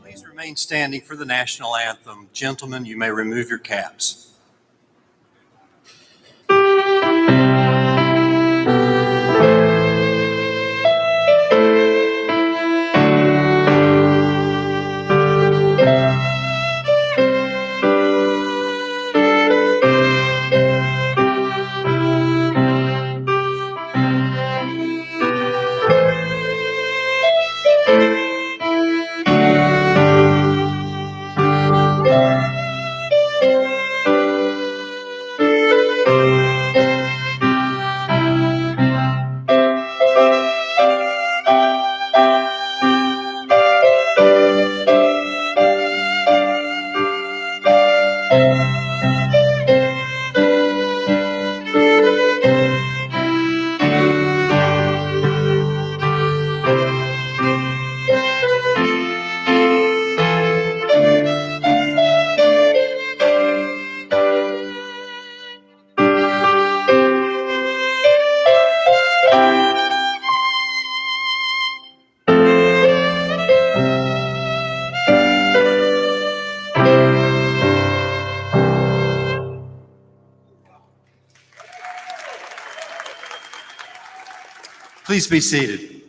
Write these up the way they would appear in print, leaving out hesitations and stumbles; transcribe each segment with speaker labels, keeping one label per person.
Speaker 1: Please remain standing for the national anthem. Gentlemen, you may remove your caps. Please be seated.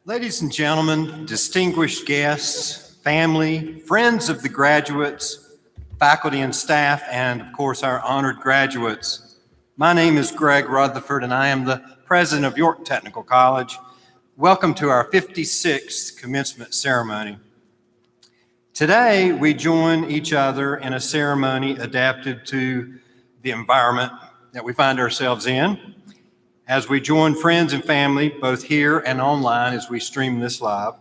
Speaker 1: Ladies and gentlemen, distinguished guests, family, friends of the graduates, faculty and staff, and of course our honored graduates. My name is Greg Rutherford and I am the president of York Technical College. Welcome to our 56th commencement ceremony. Today, we join each other in a ceremony adapted to the environment that we find ourselves in, as we join friends and family, both here and online as we stream this live.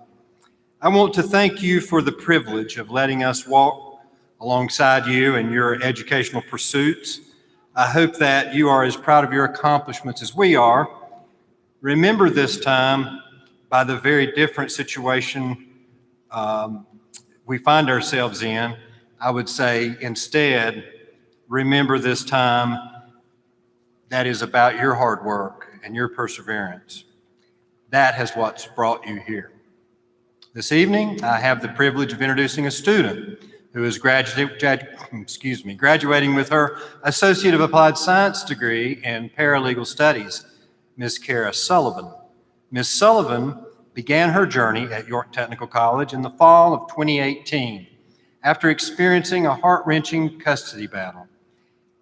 Speaker 1: I want to thank you for the privilege of letting us walk alongside you in your educational pursuits. I hope that you are as proud of your accomplishments as we are, remember this time by the very different situation we find ourselves in. I would say instead, remember this time that is about your hard work and your perseverance. That is what's brought you here. This evening, I have the privilege of introducing a student who is graduating with her Associate of Applied Science degree in Paralegal Studies, Ms. Kara Sullivan. Ms. Sullivan began her journey at York Technical College in the fall of 2018 after experiencing a heart-wrenching custody battle.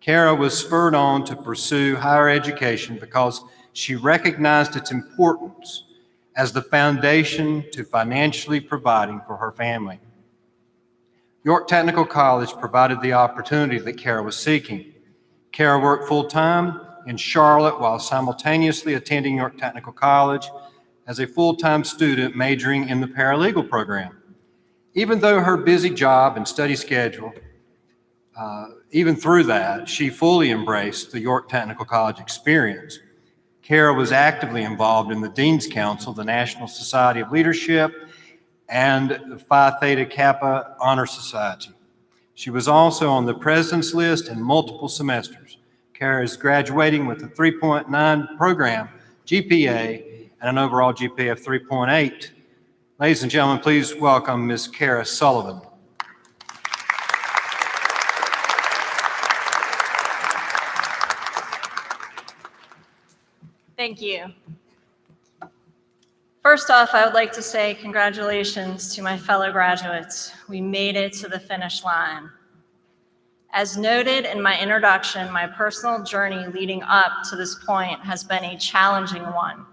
Speaker 1: Kara was spurred on to pursue higher education because she recognized its importance as the foundation to financially providing for her family. York Technical College provided the opportunity that Kara was seeking. Kara worked full-time in Charlotte while simultaneously attending York Technical College as a full-time student majoring in the paralegal program. Even though her busy job and study schedule, even through that, she fully embraced the York Technical College experience. Kara was actively involved in the Dean's Council, the National Society of Leadership, and the Phi Theta Kappa Honor Society. She was also on the President's List in multiple semesters. Kara is graduating with a 3.9 program GPA and an overall GPA of 3.8. Ladies and gentlemen, please welcome Ms. Kara Sullivan.
Speaker 2: Thank you. First off, I would like to say congratulations to my fellow graduates. We made it to the finish line. As noted in my introduction, my personal journey leading up to this point has been a challenging one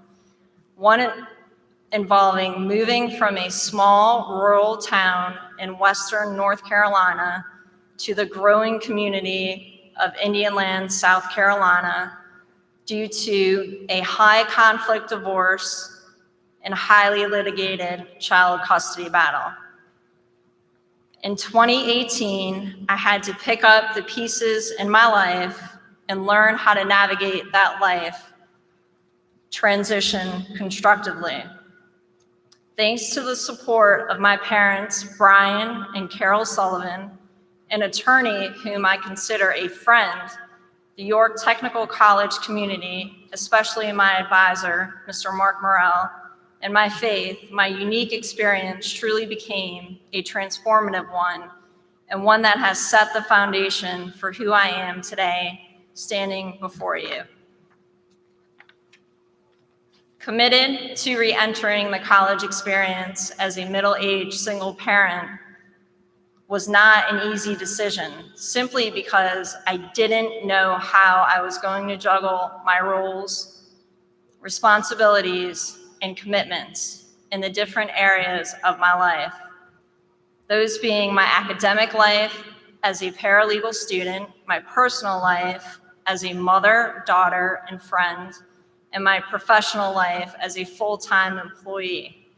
Speaker 2: involving moving from a small rural town in western North Carolina to the growing community of Indian Land, South Carolina, due to a high conflict divorce and highly litigated child custody battle. In 2018, I had to pick up the pieces in my life and learn how to navigate that life transition constructively. Thanks to the support of my parents, Brian and Carol Sullivan, an attorney whom I consider a friend, the York Technical College community, especially my advisor, Mr. Mark Morrell, and my faith, my unique experience truly became a transformative one, and one that has set the foundation for who I am today, standing before you. Committed to re-entering the college experience as a middle-aged single parent was not an easy decision, simply because I didn't know how I was going to juggle my roles, responsibilities, and commitments in the different areas of my life. Those being my academic life as a paralegal student, my personal life as a mother, daughter, and friend, and my professional life as a full-time employee.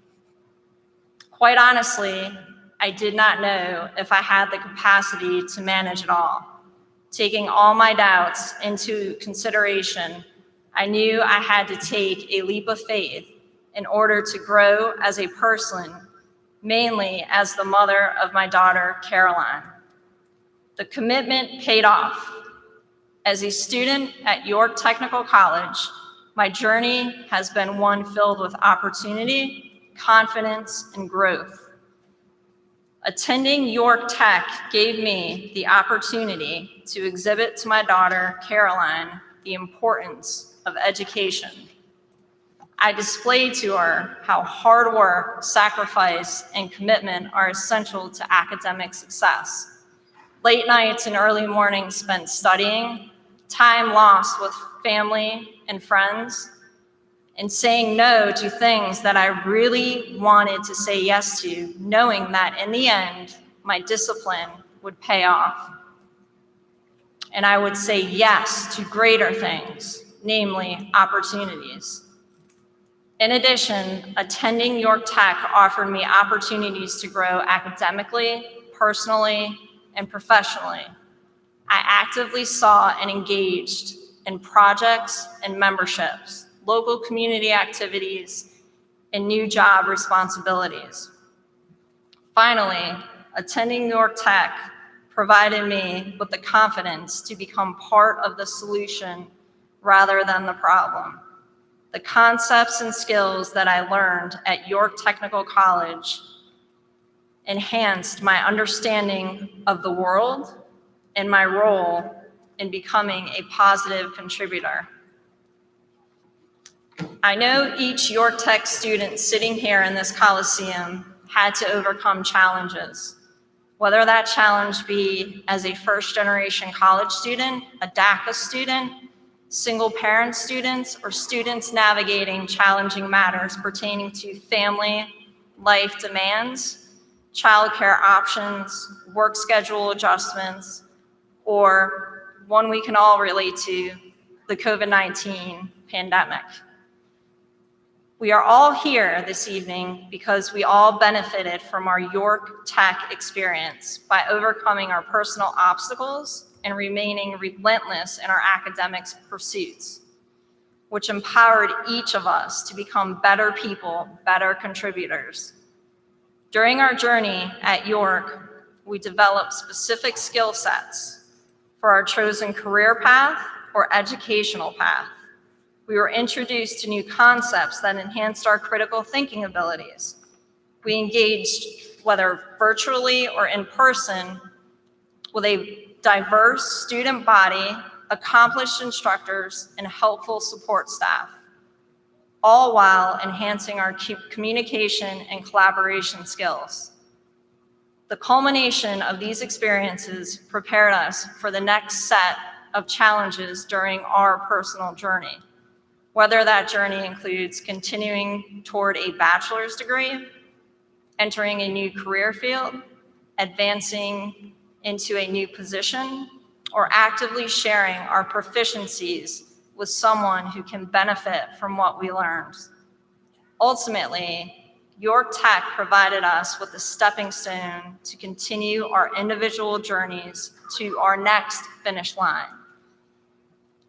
Speaker 2: Quite honestly, I did not know if I had the capacity to manage it all. Taking all my doubts into consideration, I knew I had to take a leap of faith in order to grow as a person, mainly as the mother of my daughter, Caroline. The commitment paid off. As a student at York Technical College, my journey has been one filled with opportunity, confidence, and growth. Attending York Tech gave me the opportunity to exhibit to my daughter, Caroline, the importance of education. I displayed to her how hard work, sacrifice, and commitment are essential to academic success. Late nights and early mornings spent studying, time lost with family and friends, and saying no to things that I really wanted to say yes to, knowing that in the end, my discipline would pay off. And I would say yes to greater things, namely opportunities. In addition, attending York Tech offered me opportunities to grow academically, personally, and professionally. I actively saw and engaged in projects and memberships local community activities, and new job responsibilities. Finally, attending York Tech provided me with the confidence to become part of the solution rather than the problem. The concepts and skills that I learned at York Technical College enhanced my understanding of the world and my role in becoming a positive contributor. I know each York Tech student sitting here in this Coliseum had to overcome challenges, whether that challenge be as a first-generation college student, a DACA student, single-parent students, or students navigating challenging matters pertaining to family, life demands, childcare options, work schedule adjustments, or one we can all relate to, the COVID-19 pandemic. We are all here this evening because we all benefited from our York Tech experience by overcoming our personal obstacles and remaining relentless in our academics pursuits, which empowered each of us to become better people, better contributors. During our journey at York, we developed specific skill sets for our chosen career path or educational path. We were introduced to new concepts that enhanced our critical thinking abilities. We engaged, whether virtually or in person, with a diverse student body, accomplished instructors, and helpful support staff, all while enhancing our communication and collaboration skills. The culmination of these experiences prepared us for the next set of challenges during our personal journey, whether that journey includes continuing toward a bachelor's degree, entering a new career field, advancing into a new position, or actively sharing our proficiencies with someone who can benefit from what we learned. Ultimately, York Tech provided us with a stepping stone to continue our individual journeys to our next finish line.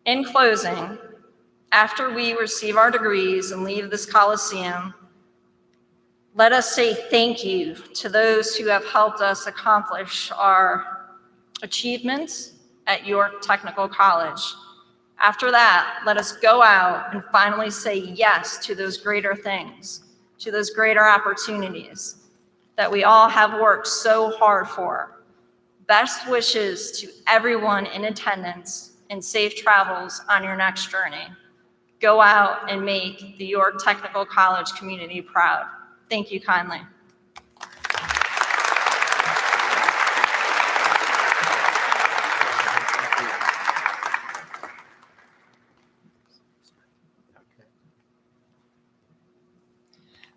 Speaker 2: In closing, after we receive our degrees and leave this Coliseum, let us say thank you to those who have helped us accomplish our achievements at York Technical College. After that, let us go out and finally say yes to those greater things, to those greater opportunities that we all have worked so hard for. Best wishes to everyone in attendance and safe travels on your next journey. Go out and make the York Technical College community proud. Thank you kindly.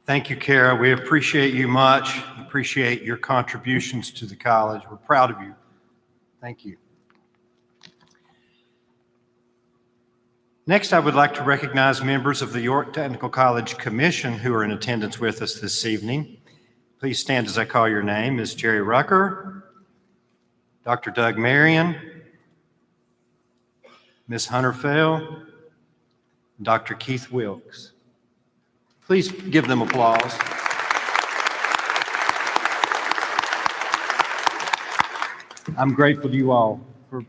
Speaker 1: Thank you, Kara. We appreciate you much. Appreciate your contributions to the college. We're proud of you. Thank you. Next, I would like to recognize members of the York Technical College Commission who are in attendance with us this evening. Please stand as I call your name. Ms. Jerry Rucker, Dr. Doug Marion, Ms. Hunter Fell, Dr. Keith Wilkes. Please give them applause. I'm grateful to you all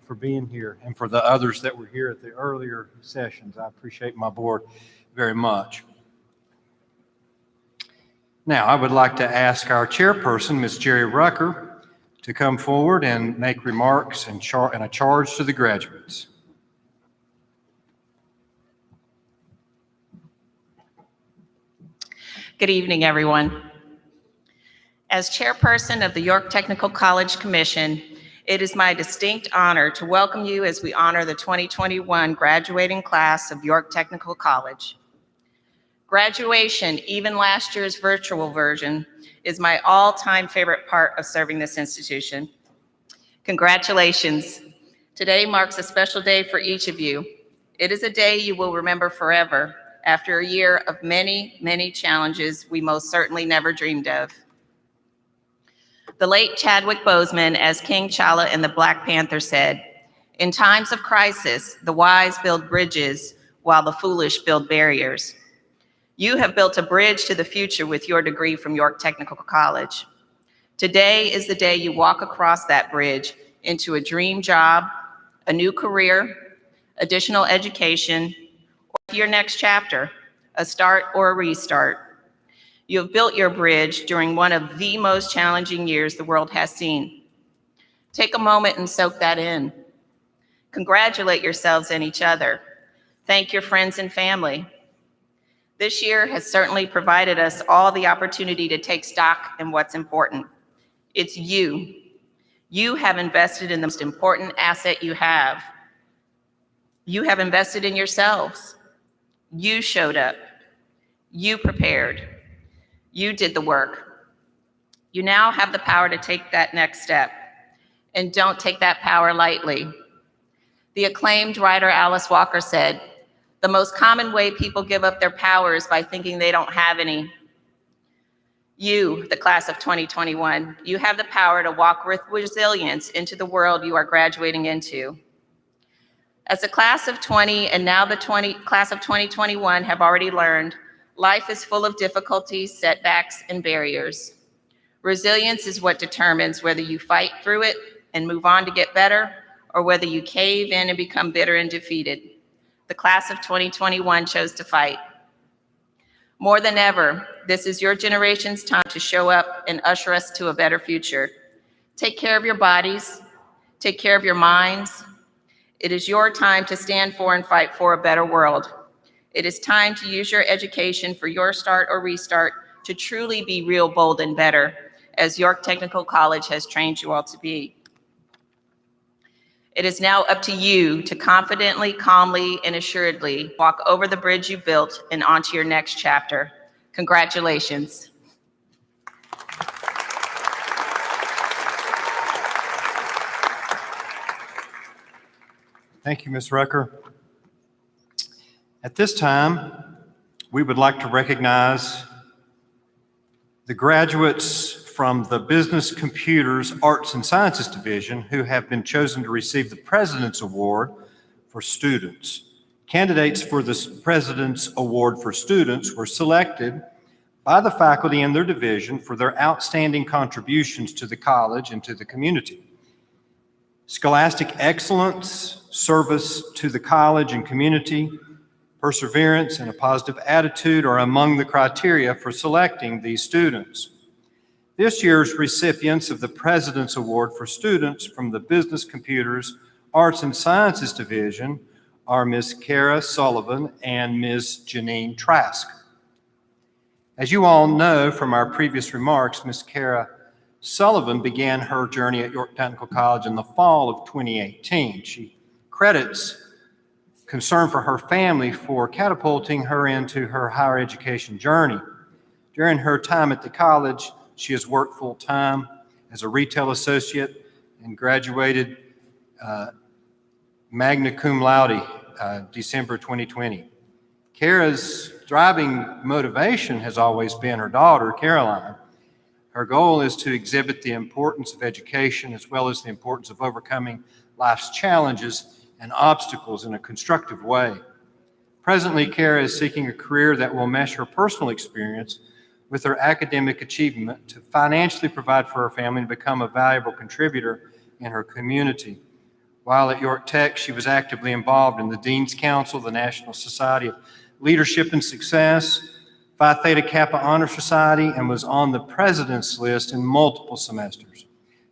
Speaker 1: for being here and for the others that were here at the earlier sessions. I appreciate my board very much. Now, I would like to ask our chairperson, Ms. Jerry Rucker, to come forward and make remarks and a charge to the graduates.
Speaker 3: Good evening, everyone. As chairperson of the York Technical College Commission, it is my distinct honor to welcome you as we honor the 2021 graduating class of York Technical College. Graduation, even last year's virtual version, is my all-time favorite part of serving this institution. Congratulations. Today marks a special day for each of you. It is a day you will remember forever, after a year of many, many challenges we most certainly never dreamed of. The late Chadwick Boseman, as King T'Challa in the Black Panther said, "In times of crisis, the wise build bridges while the foolish build barriers. You have built a bridge to the future with your degree from York Technical College. Today is the day you walk across that bridge into a dream job, a new career, additional education, or your next chapter, a start or a restart. You have built your bridge during one of the most challenging years the world has seen. Take a moment and soak that in. Congratulate yourselves and each other. Thank your friends and family. This year has certainly provided us all the opportunity to take stock in what's important. It's you. You have invested in the most important asset you have. You have invested in yourselves. You showed up. You prepared. You did the work. You now have the power to take that next step. And don't take that power lightly. The acclaimed writer Alice Walker said, "The most common way people give up their power is by thinking they don't have any." You, the class of 2021, you have the power to walk with resilience into the world you are graduating into. As the class of 20 and now the class of 2021 have already learned, life is full of difficulties, setbacks, and barriers. Resilience is what determines whether you fight through it and move on to get better, or whether you cave in and become bitter and defeated. The class of 2021 chose to fight. More than ever, this is your generation's time to show up and usher us to a better future. Take care of your bodies, take care of your minds. It is your time to stand for and fight for a better world. It is time to use your education for your start or restart to truly be real, bold, and better, as York Technical College has trained you all to be. It is now up to you to confidently, calmly, and assuredly walk over the bridge you built and onto your next chapter. Congratulations.
Speaker 1: Thank you, Ms. Rucker. At this time, we would like to recognize the graduates from the Business, Computers, Arts, and Sciences Division who have been chosen to receive the President's Award for Students. Candidates for the President's Award for Students were selected by the faculty in their division for their outstanding contributions to the college and to the community. Scholastic excellence, service to the college and community, perseverance, and a positive attitude are among the criteria for selecting these students. This year's recipients of the President's Award for Students from the Business, Computers, Arts, and Sciences Division are Ms. Kara Sullivan and Ms. Janine Trask. As you all know from our previous remarks, Ms. Kara Sullivan began her journey at York Technical College in the fall of 2018. She credits concern for her family for catapulting her into her higher education journey. During her time at the college, she has worked full-time as a retail associate and graduated magna cum laude December 2020. Kara's driving motivation has always been her daughter, Caroline. Her goal is to exhibit the importance of education as well as the importance of overcoming life's challenges and obstacles in a constructive way. Presently, Kara is seeking a career that will mesh her personal experience with her academic achievement to financially provide for her family and become a valuable contributor in her community. While at York Tech, she was actively involved in the Dean's Council, the National Society of Leadership and Success, Phi Theta Kappa Honor Society, and was on the President's list in multiple semesters.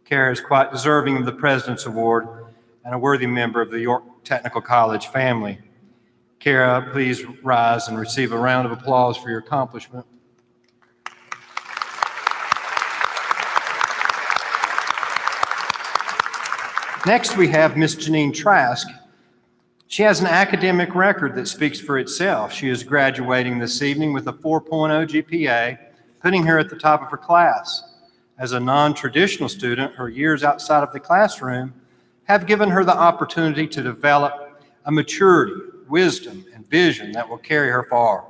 Speaker 1: Kara is quite deserving of the President's Award and a worthy member of the York Technical College family. Kara, please rise and receive a round of applause for your accomplishment. Next, we have Ms. Janine Trask. She has an academic record that speaks for itself. She is graduating this evening with a 4.0 GPA, putting her at the top of her class. As a non-traditional student, her years outside of the classroom have given her the opportunity to develop a maturity, wisdom, and vision that will carry her far.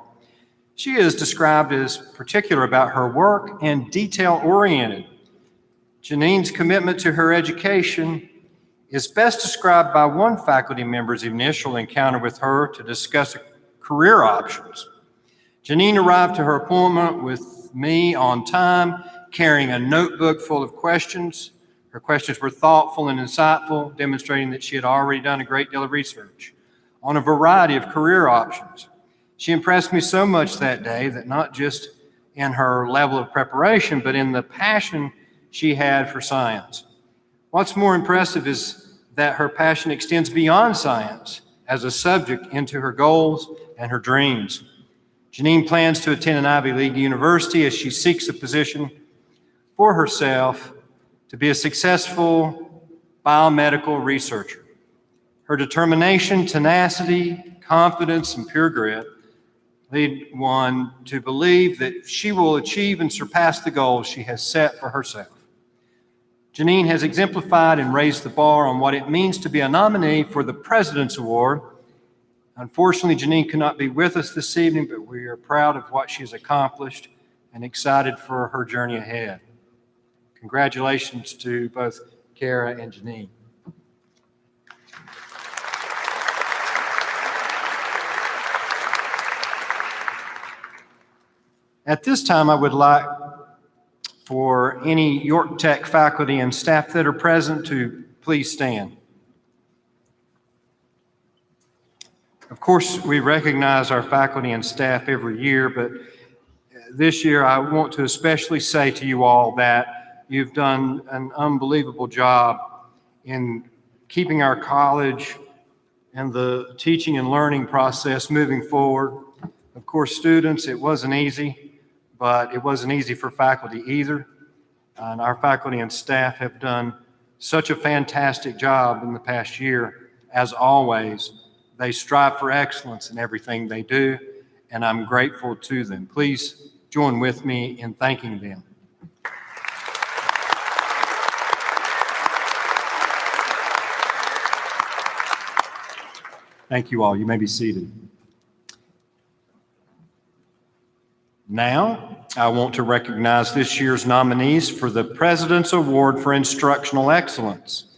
Speaker 1: She is described as particular about her work and detail-oriented. Janine's commitment to her education is best described by one faculty member's initial encounter with her to discuss a career options. Janine arrived to her appointment with me on time, carrying a notebook full of questions. Her questions were thoughtful and insightful, demonstrating that she had already done a great deal of research on a variety of career options. She impressed me so much that day that not just in her level of preparation, but in the passion she had for science. What's more impressive is that her passion extends beyond science as a subject into her goals and her dreams. Janine plans to attend an Ivy League university as she seeks a position for herself to be a successful biomedical researcher. Her determination, tenacity, confidence, and pure grit lead one to believe that she will achieve and surpass the goals she has set for herself. Janine has exemplified and raised the bar on what it means to be a nominee for the President's Award. Unfortunately, Janine could not be with us this evening, but we are proud of what she has accomplished and excited for her journey ahead. Congratulations to both Kara and Janine. At this time, I would like for any York Tech faculty and staff that are present to please stand. Of course, we recognize our faculty and staff every year, but this year I want to especially say to you all that you've done an unbelievable job in keeping our college and the teaching and learning process moving forward. Of course, students, it wasn't easy, but it wasn't easy for faculty either. And our faculty and staff have done such a fantastic job in the past year. As always, they strive for excellence in everything they do, and I'm grateful to them. Please join with me in thanking them. Thank you all. You may be seated. Now, I want to recognize this year's nominees for the President's Award for Instructional Excellence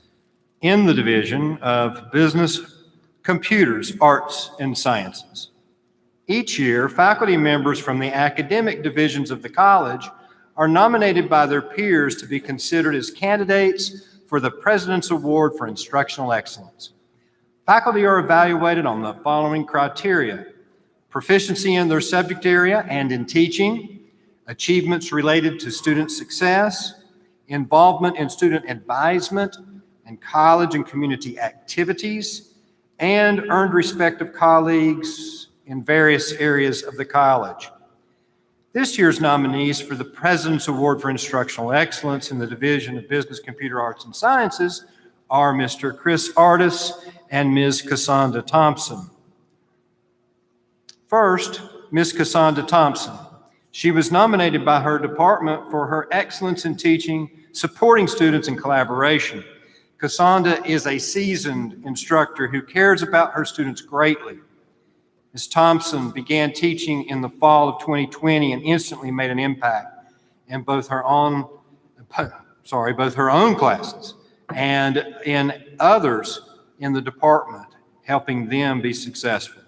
Speaker 1: in the Division of Business, Computers, Arts, and Sciences. Each year, faculty members from the academic divisions of the college are nominated by their peers to be considered as candidates for the President's Award for Instructional Excellence. Faculty are evaluated on the following criteria: proficiency in their subject area and in teaching, achievements related to student success, involvement in student advisement and college and community activities, and earned respect of colleagues in various areas of the college. This year's nominees for the President's Award for Instructional Excellence in the Division of Business, Computer Arts, and Sciences are Mr. Chris Artis and Ms. Cassandra Thompson. First, Ms. Cassandra Thompson. She was nominated by her department for her excellence in teaching, supporting students in collaboration. Cassandra is a seasoned instructor who cares about her students greatly. Ms. Thompson began teaching in the fall of 2020 and instantly made an impact in both her own classes and in others in the department, helping them be successful.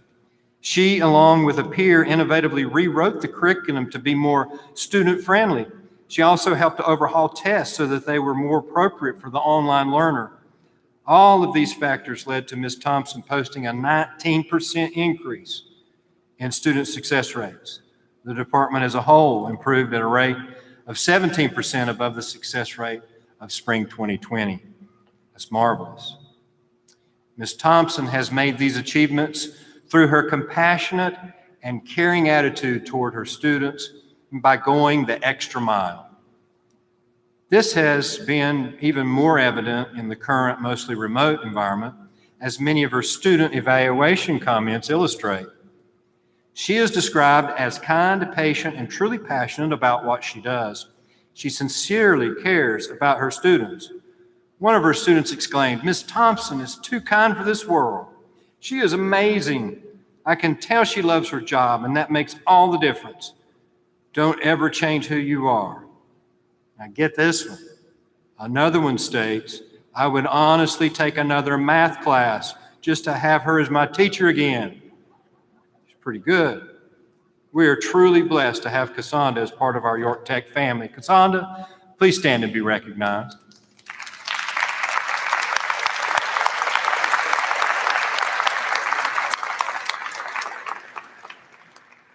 Speaker 1: She, along with a peer, innovatively rewrote the curriculum to be more student-friendly. She also helped to overhaul tests so that they were more appropriate for the online learner. All of these factors led to Ms. Thompson posting a 19% increase in student success rates. The department as a whole improved at a rate of 17% above the success rate of spring 2020. That's marvelous. Ms. Thompson has made these achievements through her compassionate and caring attitude toward her students and by going the extra mile. This has been even more evident in the current mostly remote environment, as many of her student evaluation comments illustrate. She is described as kind, patient, and truly passionate about what she does. She sincerely cares about her students. One of her students exclaimed, "Ms. Thompson is too kind for this world. She is amazing. I can tell she loves her job, and that makes all the difference. Don't ever change who you are." Now get this one. Another one states, "I would honestly take another math class just to have her as my teacher again." She's pretty good. We are truly blessed to have Cassandra as part of our York Tech family. Cassandra, please stand and be recognized.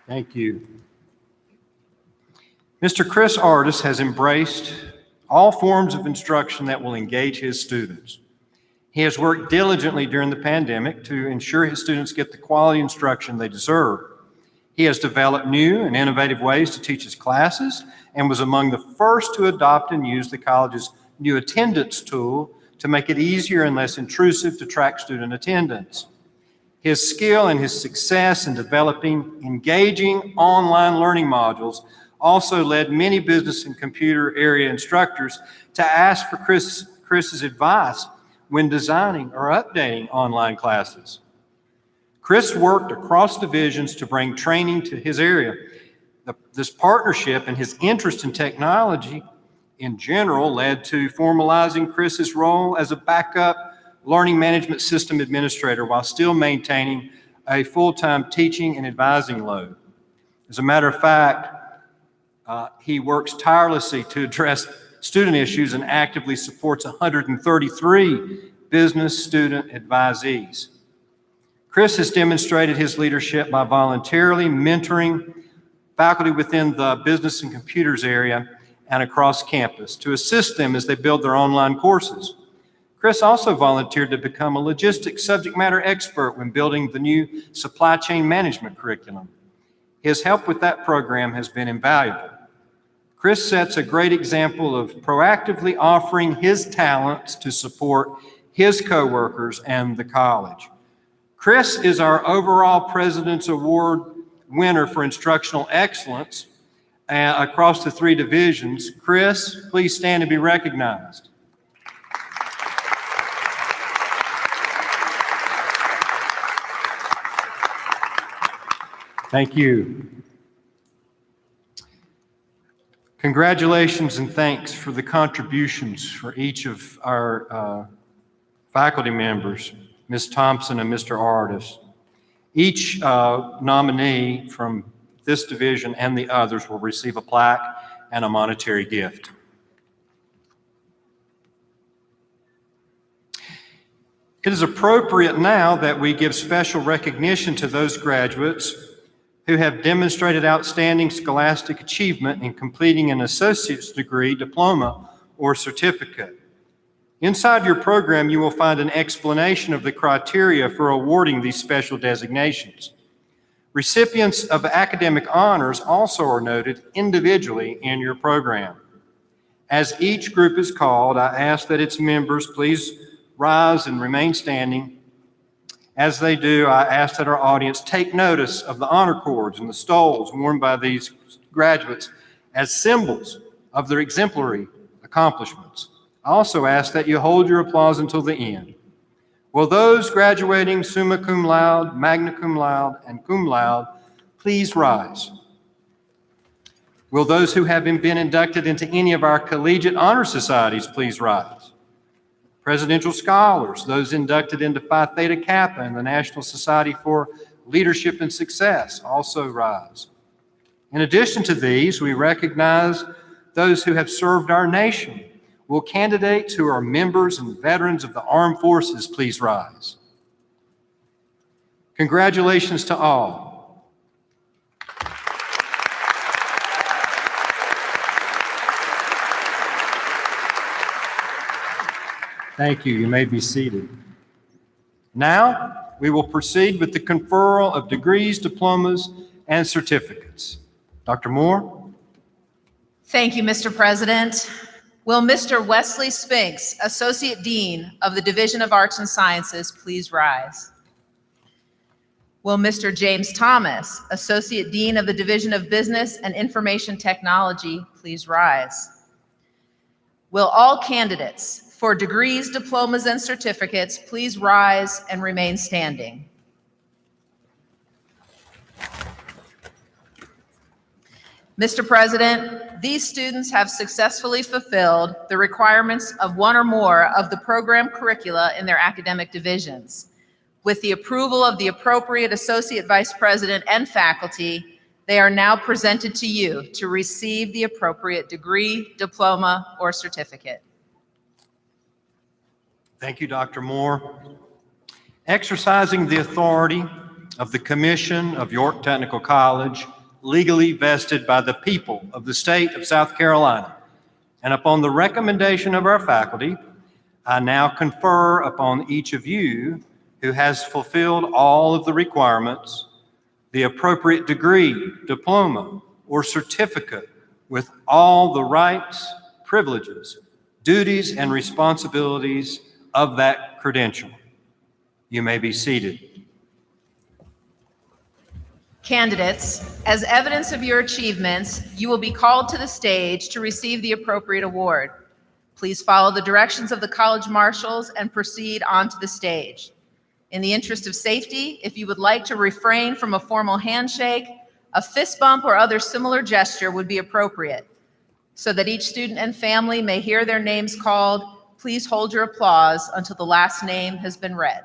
Speaker 1: Thank you. Mr. Chris Artis has embraced all forms of instruction that will engage his students. He has worked diligently during the pandemic to ensure his students get the quality instruction they deserve. He has developed new and innovative ways to teach his classes and was among the first to adopt and use the college's new attendance tool to make it easier and less intrusive to track student attendance. His skill and his success in developing engaging online learning modules also led many business and computer area instructors to ask for Chris's advice when designing or updating online classes. Chris worked across divisions to bring training to his area. This partnership and his interest in technology in general led to formalizing Chris's role as a backup learning management system administrator while still maintaining a full-time teaching and advising load. As a matter of fact, he works tirelessly to address student issues and actively supports 133 business student advisees. Chris has demonstrated his leadership by voluntarily mentoring faculty within the business and computers area and across campus to assist them as they build their online courses. Chris also volunteered to become a logistics subject matter expert when building the new supply chain management curriculum. His help with that program has been invaluable. Chris sets a great example of proactively offering his talents to support his coworkers and the college. Chris is our overall President's Award winner for instructional excellence across the 3 divisions. Chris, please stand and be recognized. Thank you. Congratulations and thanks for the contributions for each of our faculty members, Ms. Thompson and Mr. Artis. Each nominee from this division and the others will receive a plaque and a monetary gift. It is appropriate now that we give special recognition to those graduates who have demonstrated outstanding scholastic achievement in completing an associate's degree, diploma, or certificate. Inside your program, you will find an explanation of the criteria for awarding these special designations. Recipients of academic honors also are noted individually in your program. As each group is called, I ask that its members please rise and remain standing. As they do, I ask that our audience take notice of the honor cords and the stoles worn by these graduates as symbols of their exemplary accomplishments. I also ask that you hold your applause until the end. Will those graduating summa cum laude, magna cum laude, and cum laude please rise? Will those who have been inducted into any of our collegiate honor societies please rise? Presidential scholars, those inducted into Phi Theta Kappa and the National Society for Leadership and Success, also rise. In addition to these, we recognize those who have served our nation. Will candidates who are members and veterans of the armed forces please rise? Congratulations to all. Thank you. You may be seated. Now, we will proceed with the conferral of degrees, diplomas, and certificates. Dr. Moore?
Speaker 4: Thank you, Mr. President. Will Mr. Wesley Spinks, Associate Dean of the Division of Arts and Sciences, please rise? Will Mr. James Thomas, Associate Dean of the Division of Business and Information Technology, please rise? Will all candidates for degrees, diplomas, and certificates please rise and remain standing? Mr. President, these students have successfully fulfilled the requirements of one or more of the program curricula in their academic divisions. With the approval of the appropriate Associate Vice President and faculty, they are now presented to you to receive the appropriate degree, diploma, or certificate.
Speaker 1: Thank you, Dr. Moore. Exercising the authority of the Commission of York Technical College, legally vested by the people of the state of South Carolina, and upon the recommendation of our faculty, I now confer upon each of you who has fulfilled all of the requirements the appropriate degree, diploma, or certificate with all the rights, privileges, duties, and responsibilities of that credential. You may be seated.
Speaker 4: Candidates, as evidence of your achievements, you will be called to the stage to receive the appropriate award. Please follow the directions of the college marshals and proceed onto the stage. In the interest of safety, if you would like to refrain from a formal handshake, a fist bump or other similar gesture would be appropriate. So that each student and family may hear their names called, please hold your applause until the last name has been read.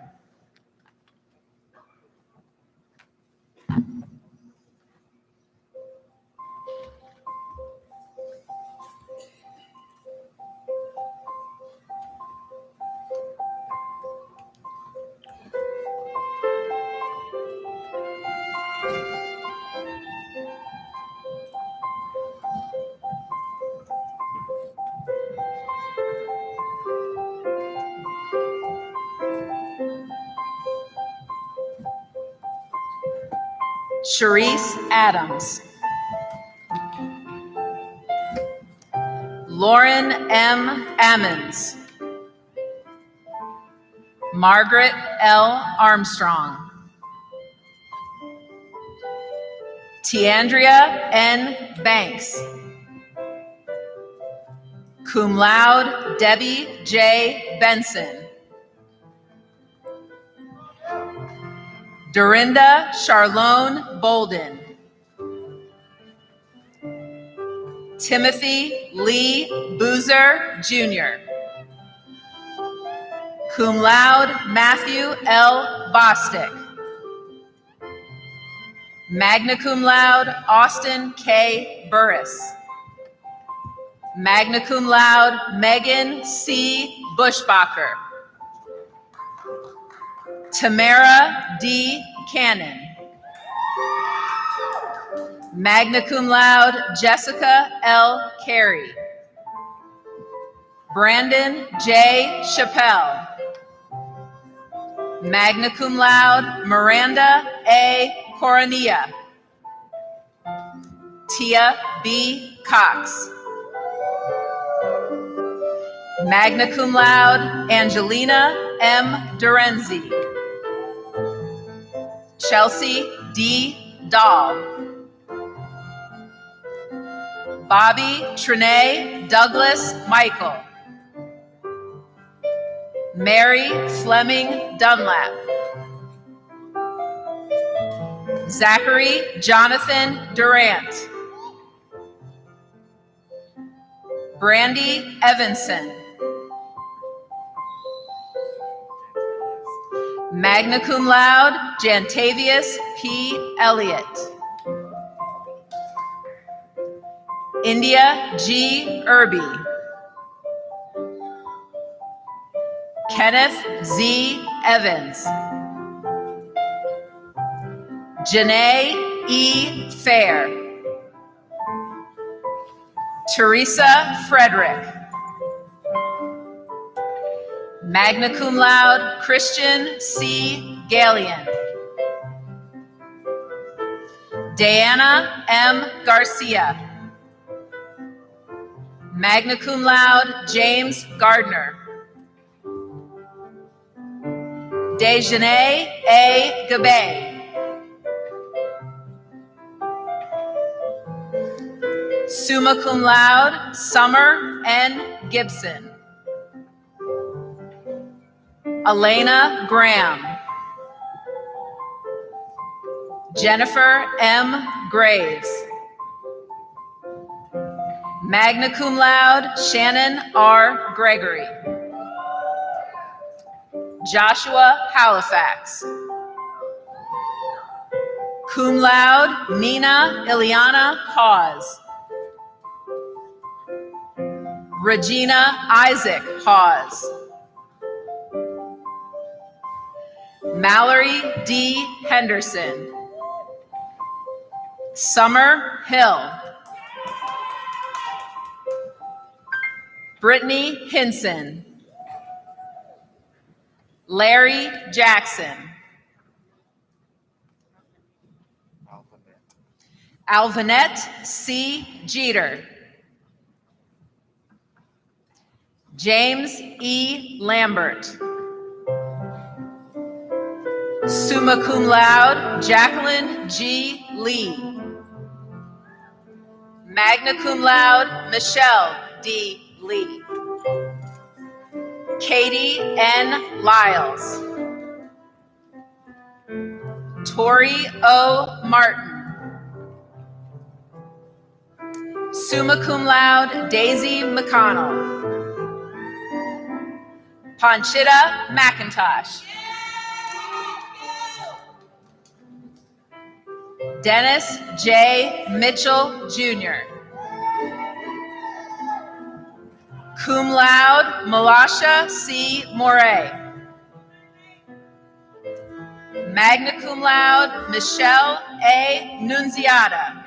Speaker 4: Sharice Adams. Lauren M. Ammons. Margaret L. Armstrong. Tiandria N. Banks. Cum laude, Debbie J. Benson. Dorinda Charlone Bolden. Timothy Lee Boozer, Jr. Cum laude, Matthew L. Bostic. Magna cum laude, Austin K. Burris. Magna cum laude, Megan C. Bushbacher. Tamara D. Cannon. Magna cum laude, Jessica L. Carey. Brandon J. Chappelle. Magna cum laude, Miranda A. Coronilla. Tia B. Cox. Magna cum laude, Angelina M. Dorenzi. Chelsea D. Dahl. Bobby Trinae Douglas Michael. Mary Fleming Dunlap. Zachary Jonathan Durant. Brandy Evanson. Magna cum laude, Jantavius P. Elliott. India G. Irby. Kenneth Z. Evans. Janae E. Fair. Teresa Frederick. Magna cum laude, Christian C. Gallion. Diana M. Garcia. Magna cum laude, James Gardner. Dejanay A. Gabay. Summa cum laude, Summer N. Gibson. Elena Graham. Jennifer M. Graves. Magna cum laude, Shannon R. Gregory. Joshua Halifax. Cum laude, Nina Ileana Hawes. Regina Isaac Hawes. Mallory D. Henderson. Summer Hill. Brittany Hinson. Larry Jackson. Alvanette C. Jeter. James E. Lambert. Summa cum laude, Jacqueline G. Lee. Magna cum laude, Michelle D. Lee. Katie N. Lyles. Tori O. Martin. Summa cum laude, Daisy McConnell. Panchita McIntosh. Dennis J. Mitchell, Jr. Cum laude, Malasha C. Moray. Magna cum laude, Michelle A. Nunziata.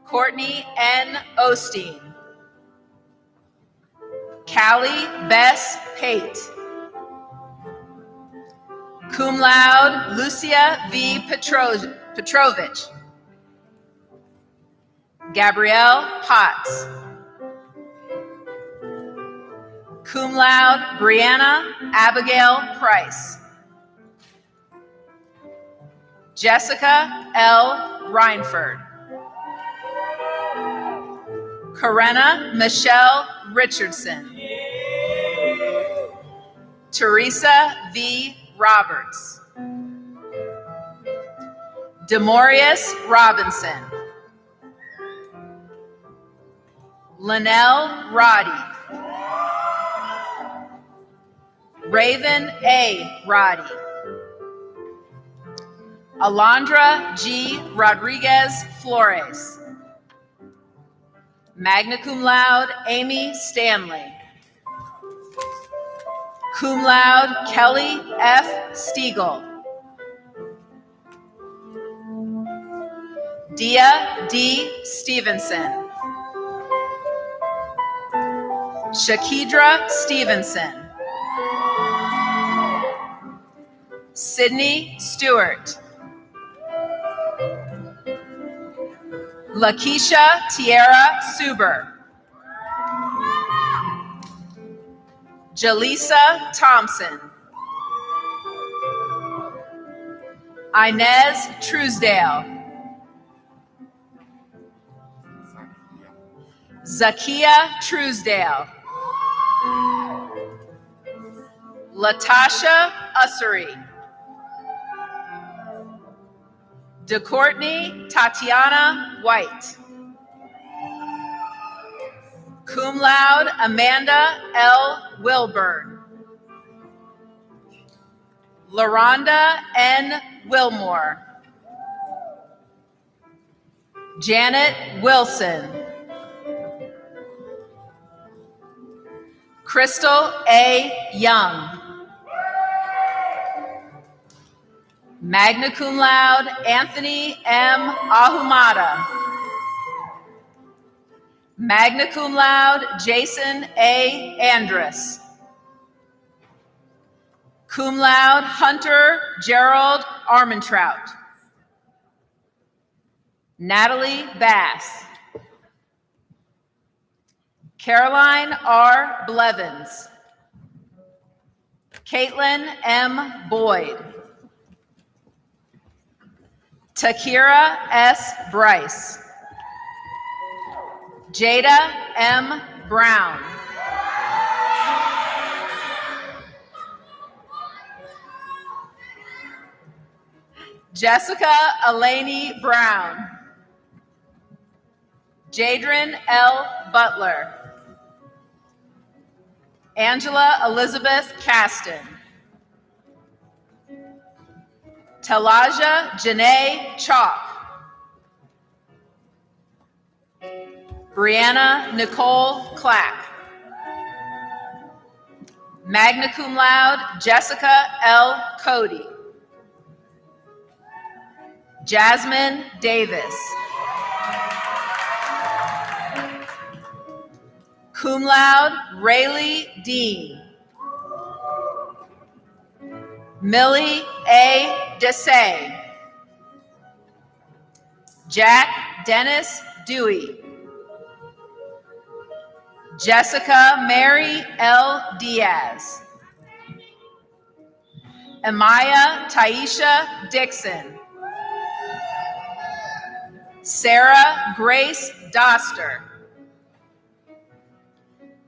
Speaker 4: Courtney N. Osteen. Callie Bess Pate. Cum laude, Lucia V. Petrovich. Gabrielle Potts. Cum laude, Brianna Abigail Price. Jessica L. Reinford. Karenna Michelle Richardson. Teresa V. Roberts. Demorius Robinson. Linnell Roddy. Raven A. Roddy. Alondra G. Rodriguez Flores. Magna cum laude, Amy Stanley. Cum laude, Kelly F. Stiegel. Dia D. Stevenson. Shakidra Stevenson. Sydney Stewart. Lakeisha Tierra Suber. Jaleesa Thompson. Inez Truesdale. Zakia Truesdale. Latasha Ussery. DeCourtney Tatiana White. Cum laude, Amanda L. Wilburn. LaRonda N. Wilmore. Janet Wilson. Crystal A. Young. Magna cum laude, Anthony M. Ahumada. Magna cum laude, Jason A. Andrus. Cum laude, Hunter Gerald Armentrout. Natalie Bass. Caroline R. Blevins. Caitlin M. Boyd. Takira S. Bryce. Jada M. Brown. Jessica Elaney Brown. Jadrin L. Butler. Angela Elizabeth Caston. Talaja Janae Chalk. Brianna Nicole Clack. Magna cum laude, Jessica L. Cody. Jasmine Davis. Cum laude, Rayleigh Dean. Millie A. Desai. Jack Dennis Dewey. Jessica Mary L. Diaz. Amaya Taisha Dixon. Sarah Grace Doster.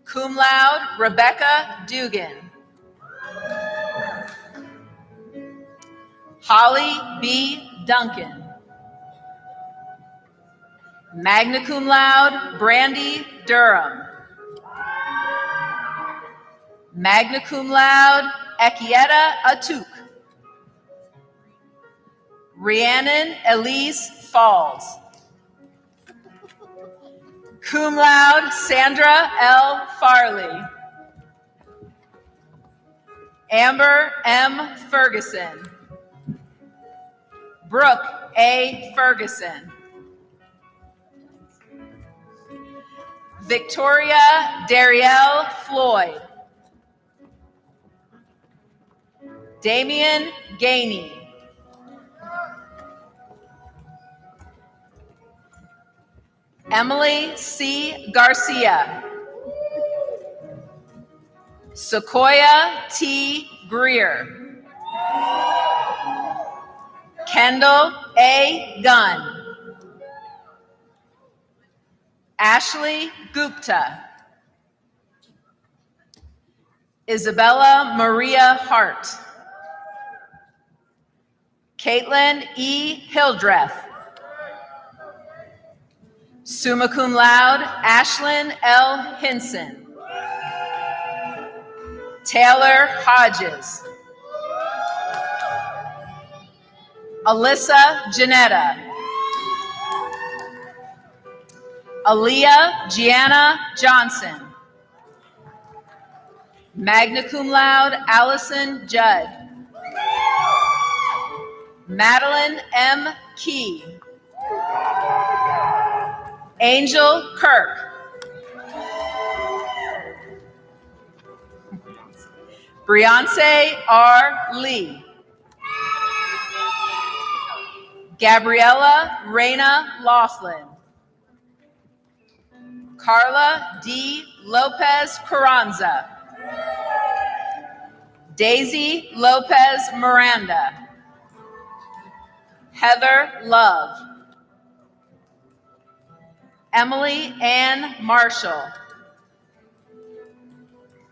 Speaker 4: Cum laude, Rebecca Dugan. Holly B. Duncan. Magna cum laude, Brandy Durham. Magna cum laude, Ekieta Atuk. Rhiannon Elise Falls. Cum laude, Sandra L. Farley. Amber M. Ferguson. Brooke A. Ferguson. Victoria Darielle Floyd. Damian Gainey. Emily C. Garcia. Sequoia T. Greer. Kendall A. Gunn. Ashley Gupta. Isabella Maria Hart. Caitlin E. Hildreth. Summa cum laude, Ashlyn L. Hinson. Taylor Hodges. Alyssa Janetta. Aaliyah Gianna Johnson. Magna cum laude, Allison Judd. Madeline M. Key. Angel Kirk. Beyonce R. Lee. Gabriella Reyna Laughlin. Carla D. Lopez Carranza. Daisy Lopez Miranda. Heather Love. Emily Ann Marshall.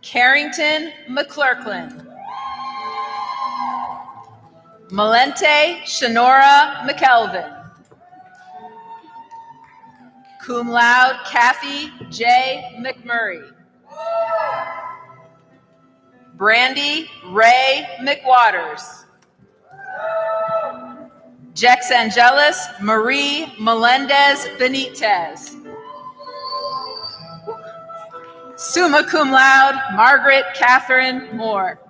Speaker 4: Carrington McClurklin. Malente Shanora McKelvin. Cum laude, Kathy J. McMurray. Brandy Ray McWaters. Jex Angelis Marie Melendez Benitez. Summa cum laude, Margaret Catherine Moore.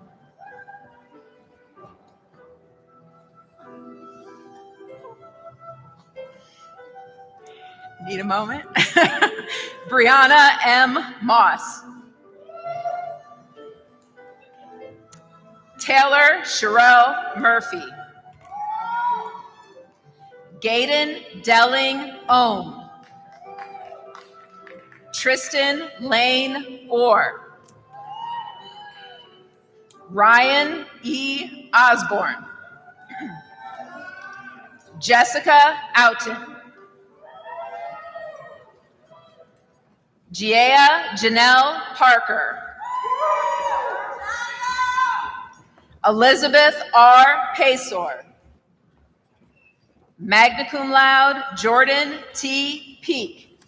Speaker 4: Need a moment? Brianna M. Moss. Taylor Sherelle Murphy. Gaden Delling Ohm. Tristan Lane Orr. Ryan E. Osborne. Jessica Outen. Gia Janelle Parker. Elizabeth R. Paysor. Magna cum laude, Jordan T. Peak.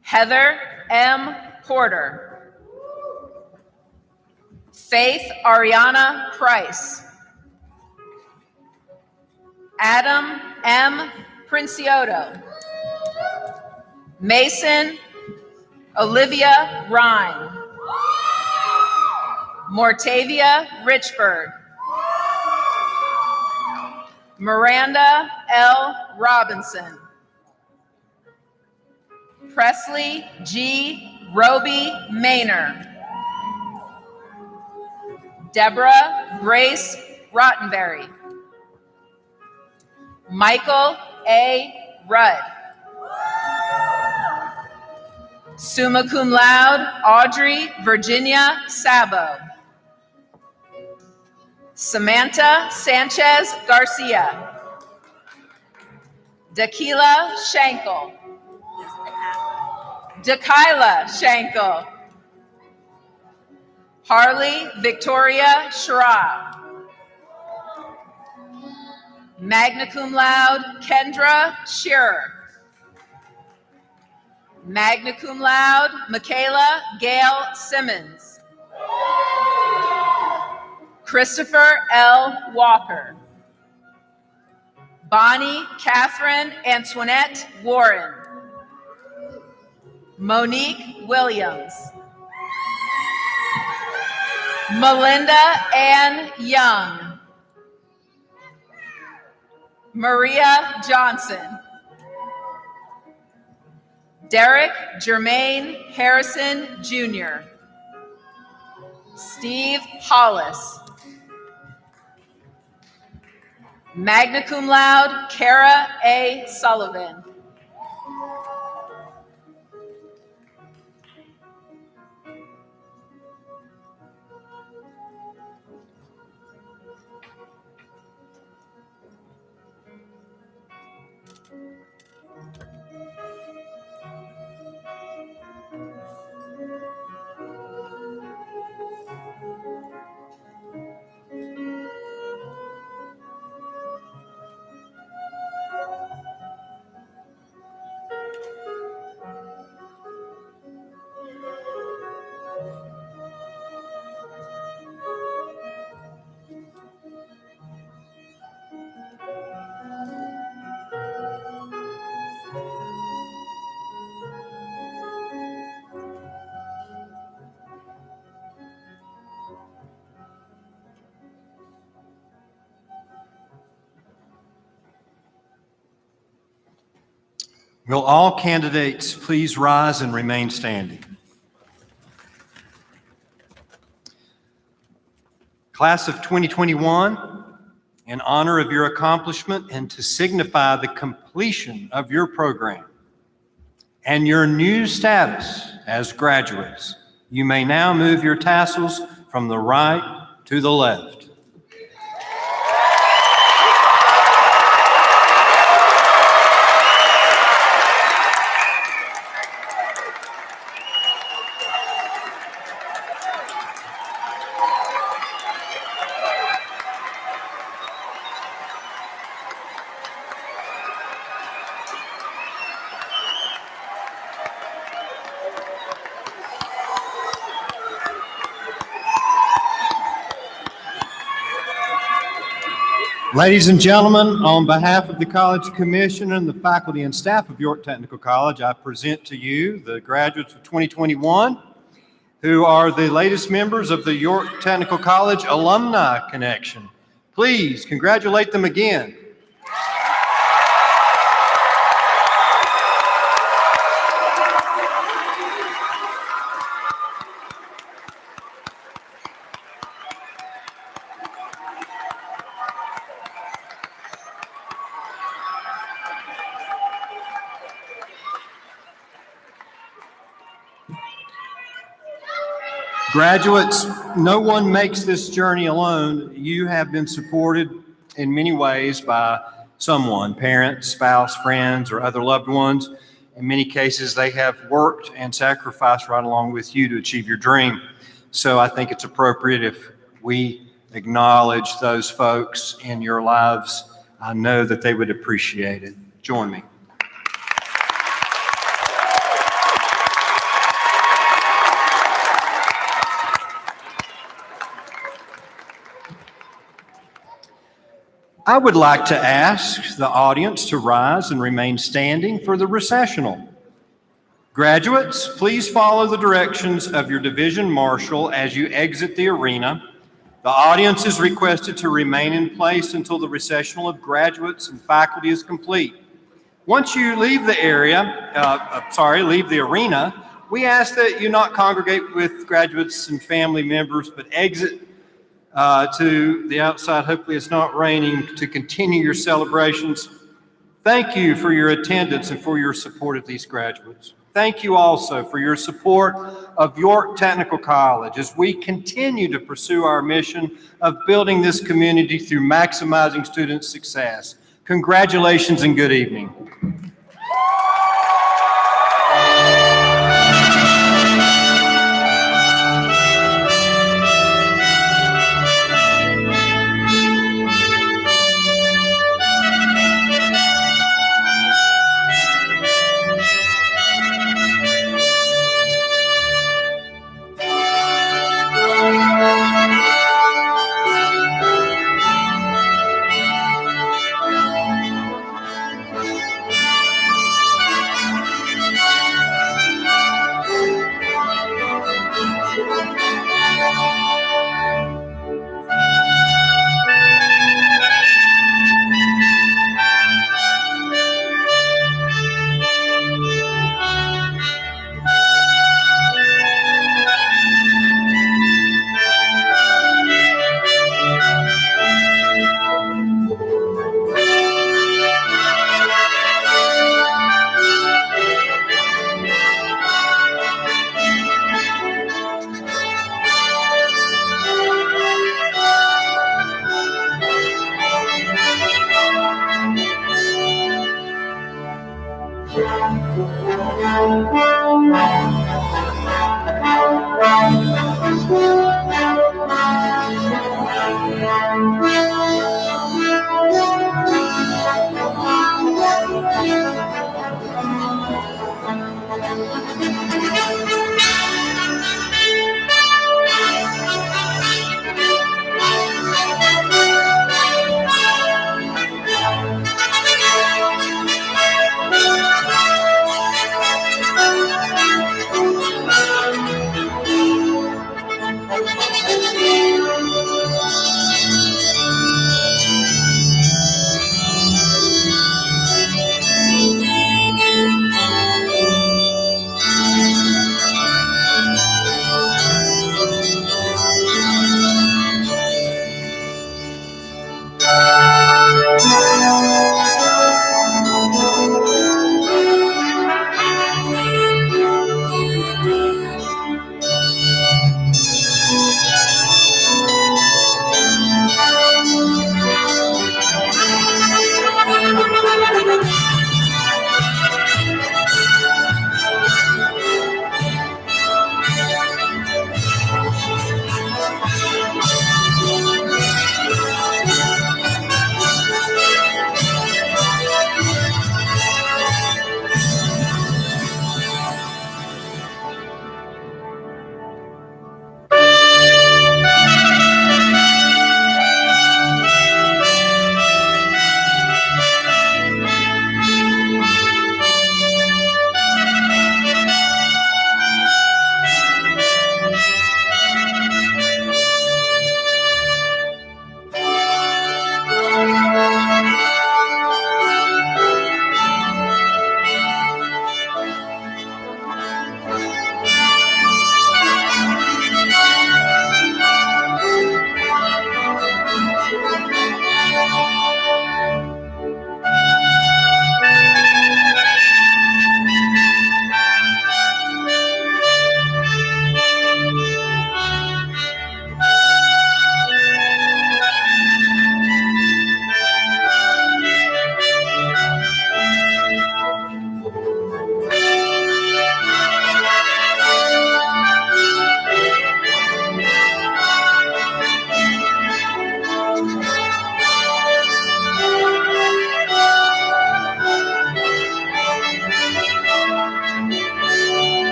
Speaker 4: Heather M. Porter. Faith Ariana Price. Adam M. Princiotto. Mason Olivia Rhine. Mortavia Richburg. Miranda L. Robinson. Presley G. Roby Maynor. Deborah Grace Rottenberry. Michael A. Rudd. Summa cum laude, Audrey Virginia Sabo. Samantha Sanchez Garcia. Dakila Schenkel. Dakila Schenkel. Harley Victoria Schra. Magna cum laude, Kendra Shearer. Magna cum laude, Michaela Gail Simmons. Christopher L. Walker. Bonnie Catherine Antoinette Warren. Monique Williams. Melinda Ann Young. Maria Johnson. Derek Jermaine Harrison Jr. Steve Hollis. Magna cum laude, Kara A. Sullivan.
Speaker 1: Will all candidates please rise and remain standing? Class of 2021, in honor of your accomplishment and to signify the completion of your program and your new status as graduates, you may now move your tassels from the right to the left. Ladies and gentlemen, on behalf of the College Commission and the faculty and staff of York Technical College, I present to you the graduates of 2021, who are the latest members of the York Technical College Alumni Connection. Please congratulate them again. Graduates, no one makes this journey alone. You have been supported in many ways by someone, parents, spouse, friends, or other loved ones. In many cases, they have worked and sacrificed right along with you to achieve your dream. So I think it's appropriate if we acknowledge those folks in your lives. I know that they would appreciate it. Join me. I would like to ask the audience to rise and remain standing for the recessional. Graduates, please follow the directions of your division marshal as you exit the arena. The audience is requested to remain in place until the recessional of graduates and faculty is complete. Once you leave the leave the arena, we ask that you not congregate with graduates and family members, but exit to the outside. Hopefully it's not raining, to continue your celebrations. Thank you for your attendance and for your support of these graduates. Thank you also for your support of York Technical College as we continue to pursue our mission of building this community through maximizing student success. Congratulations and good evening.